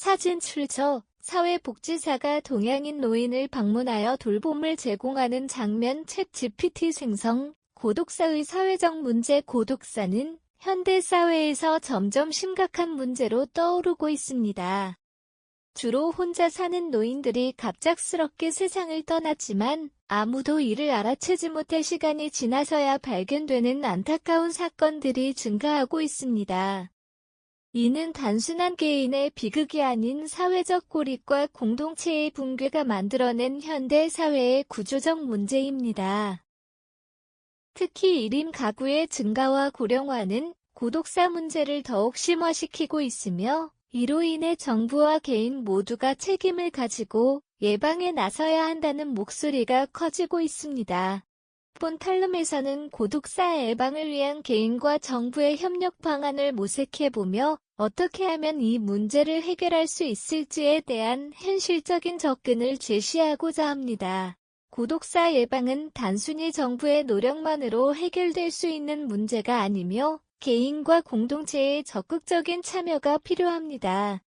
사진 출처 사회복지사가 동양인 노인을 방문하여 돌봄을 제공하는 장면 챗GPT 생성 고독사의 사회적 문제 고독사는 현대사회에서 점점 심각한 문제로 떠오르고 있습니다. 주로 혼자 사는 노인들이 갑작스럽게 세상을 떠났지만 아무도 이를 알아채지 못할 시간이 지나서야 발견되는 안타까운 사건들이 증가하고 있습니다. 이는 단순한 개인의 비극이 아닌 사회적 고립과 공동체의 붕괴가 만들어낸 현대 사회의 구조적 문제입니다. 특히 1인 가구의 증가와 고령화는 고독사 문제를 더욱 심화시키고 있으며 이로 인해 정부와 개인 모두가 책임을 가지고 예방에 나서야 한다는 목소리가 커지고 있습니다. 본 탈름에서는 고독사 예방을 위한 개인과 정부의 협력 방안을 모색해보며 어떻게 하면 이 문제를 해결할 수 있을지에 대한 현실적인 접근을 제시하고자 합니다. 고독사 예방은 단순히 정부의 노력만으로 해결될 수 있는 문제가 아니며 개인과 공동체의 적극적인 참여가 필요합니다.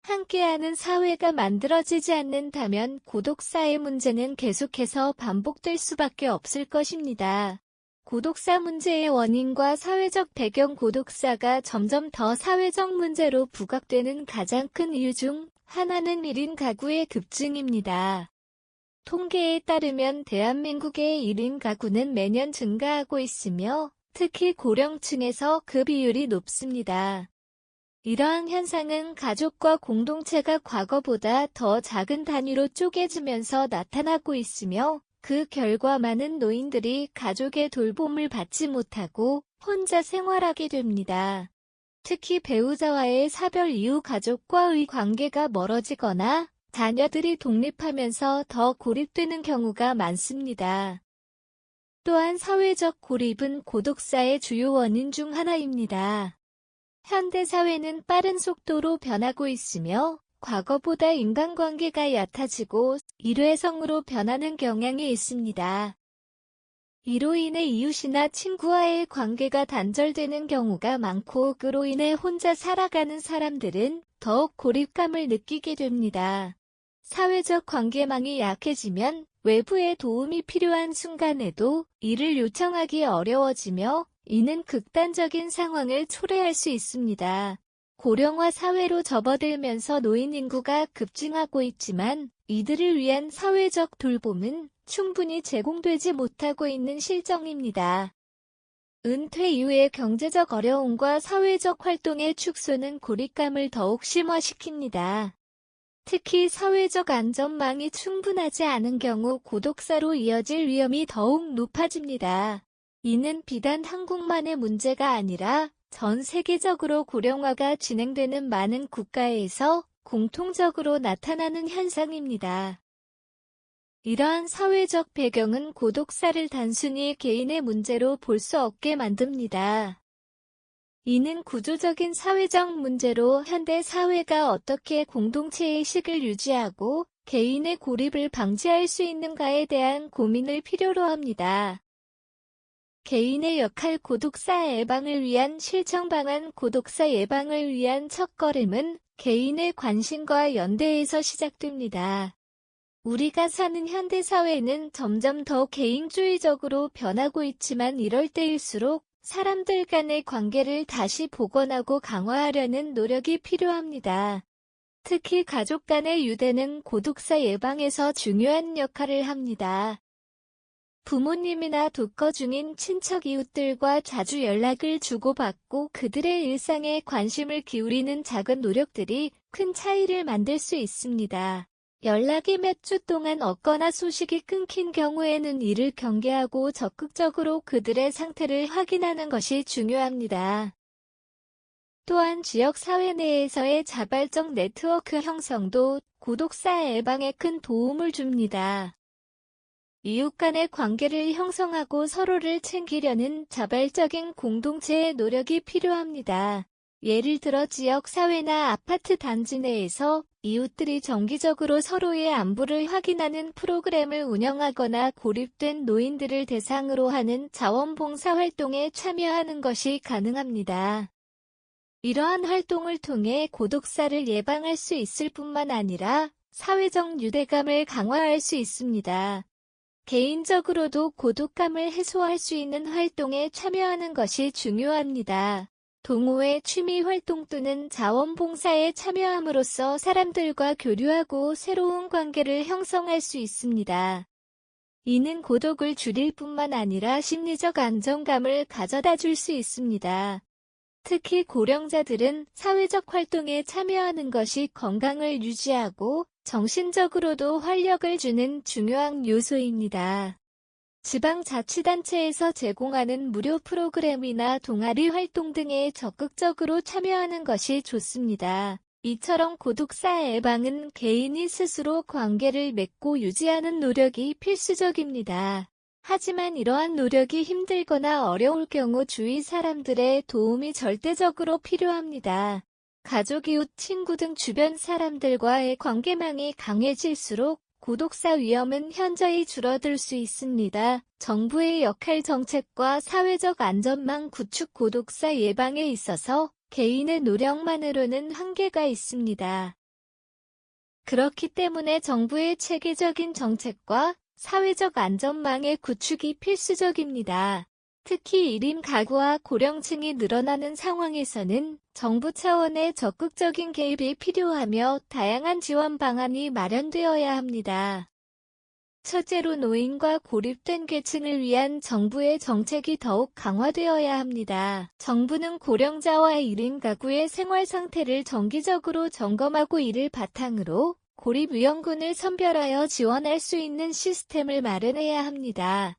함께하는 사회가 만들어지지 않는다면 고독사의 문제는 계속해서 반복될 수밖에 없을 것입니다. 고독사 문제의 원인과 사회적 배경 고독사가 점점 더 사회적 문제로 부각되는 가장 큰 이유 중 하나는 1인 가구의 급증입니다. 통계에 따르면 대한민국의 1인 가구는 매년 증가하고 있으며 특히 고령층에서 그 비율이 높습니다. 이러한 현상은 가족과 공동체가 과거보다 더 작은 단위로 쪼개지면서 나타나고 있으며 그 결과 많은 노인들이 가족의 돌봄을 받지 못하고 혼자 생활하게 됩니다. 특히 배우자와의 사별 이후 가족과의 관계가 멀어지거나 자녀들이 독립하면서 더 고립되는 경우가 많습니다. 또한 사회적 고립은 고독사의 주요 원인 중 하나입니다. 현대사회는 빠른 속도로 변하고 있으며 과거보다 인간관계가 얕아지고 일회성으로 변하는 경향이 있습니다. 이로 인해 이웃이나 친구와의 관계가 단절되는 경우가 많고 그로 인해 혼자 살아가는 사람들은 더욱 고립감을 느끼게 됩니다. 사회적 관계망이 약해지면 외부의 도움이 필요한 순간에도 이를 요청하기 어려워지며 이는 극단적인 상황을 초래할 수 있습니다. 고령화 사회로 접어들면서 노인 인구가 급증하고 있지만 이들을 위한 사회적 돌봄은 충분히 제공되지 못하고 있는 실정입니다. 은퇴 이후의 경제적 어려움과 사회적 활동의 축소는 고립감을 더욱 심화시킵니다. 특히 사회적 안전망이 충분하지 않은 경우 고독사로 이어질 위험이 더욱 높아집니다. 이는 비단 한국만의 문제가 아니라 전 세계적으로 고령화가 진행되는 많은 국가에서 공통적으로 나타나는 현상입니다. 이러한 사회적 배경은 고독사를 단순히 개인의 문제로 볼 수 없게 만듭니다. 이는 구조적인 사회적 문제로 현대 사회가 어떻게 공동체의 식을 유지하고 개인의 고립을 방지할 수 있는가에 대한 고민을 필요로 합니다. 개인의 역할 고독사 예방을 위한 실천 방안 고독사 예방을 위한 첫걸음은 개인의 관심과 연대에서 시작됩니다. 우리가 사는 현대사회는 점점 더 개인주의적으로 변하고 있지만 이럴 때일수록 사람들 간의 관계를 다시 복원하고 강화하려는 노력이 필요합니다. 특히 가족 간의 유대는 고독사 예방에서 중요한 역할을 합니다. 부모님이나 독거 중인 친척 이웃들과 자주 연락을 주고받고 그들의 일상에 관심을 기울이는 작은 노력들이 큰 차이를 만들 수 있습니다. 연락이 몇 주 동안 없거나 소식이 끊긴 경우에는 이를 경계하고 적극적으로 그들의 상태를 확인하는 것이 중요합니다. 또한 지역 사회 내에서의 자발적 네트워크 형성도 고독사 예방에 큰 도움을 줍니다. 이웃 간의 관계를 형성하고 서로를 챙기려는 자발적인 공동체의 노력이 필요합니다. 예를 들어 지역 사회나 아파트 단지 내에서 이웃들이 정기적으로 서로의 안부를 확인하는 프로그램을 운영하거나 고립된 노인들을 대상으로 하는 자원봉사 활동에 참여하는 것이 가능합니다. 이러한 활동을 통해 고독사를 예방할 수 있을 뿐만 아니라 사회적 유대감을 강화할 수 있습니다. 개인적으로도 고독감을 해소할 수 있는 활동에 참여하는 것이 중요합니다. 동호회 취미 활동 또는 자원봉사에 참여함으로써 사람들과 교류하고 새로운 관계를 형성할 수 있습니다. 이는 고독을 줄일 뿐만 아니라 심리적 안정감을 가져다 줄 수 있습니다. 특히 고령자들은 사회적 활동에 참여하는 것이 건강을 유지하고 정신적으로도 활력을 주는 중요한 요소입니다. 지방자치단체에서 제공하는 무료 프로그램이나 동아리 활동 등에 적극적으로 참여하는 것이 좋습니다. 이처럼 고독사 예방은 개인이 스스로 관계를 맺고 유지하는 노력이 필수적입니다. 하지만 이러한 노력이 힘들거나 어려울 경우 주위 사람들의 도움이 절대적으로 필요합니다. 가족, 이웃, 친구 등 주변 사람들과의 관계망이 강해질수록 고독사 위험은 현저히 줄어들 수 있습니다. 정부의 역할 정책과 사회적 안전망 구축 고독사 예방에 있어서 개인의 노력만으로는 한계가 있습니다. 그렇기 때문에 정부의 체계적인 정책과 사회적 안전망의 구축이 필수적입니다. 특히 1인 가구와 고령층이 늘어나는 상황에서는 정부 차원의 적극적인 개입이 필요하며 다양한 지원 방안이 마련되어야 합니다. 첫째로 노인과 고립된 계층을 위한 정부의 정책이 더욱 강화되어야 합니다. 정부는 고령자와 1인 가구의 생활 상태를 정기적으로 점검하고 이를 바탕으로 고립 위험군을 선별하여 지원할 수 있는 시스템을 마련해야 합니다.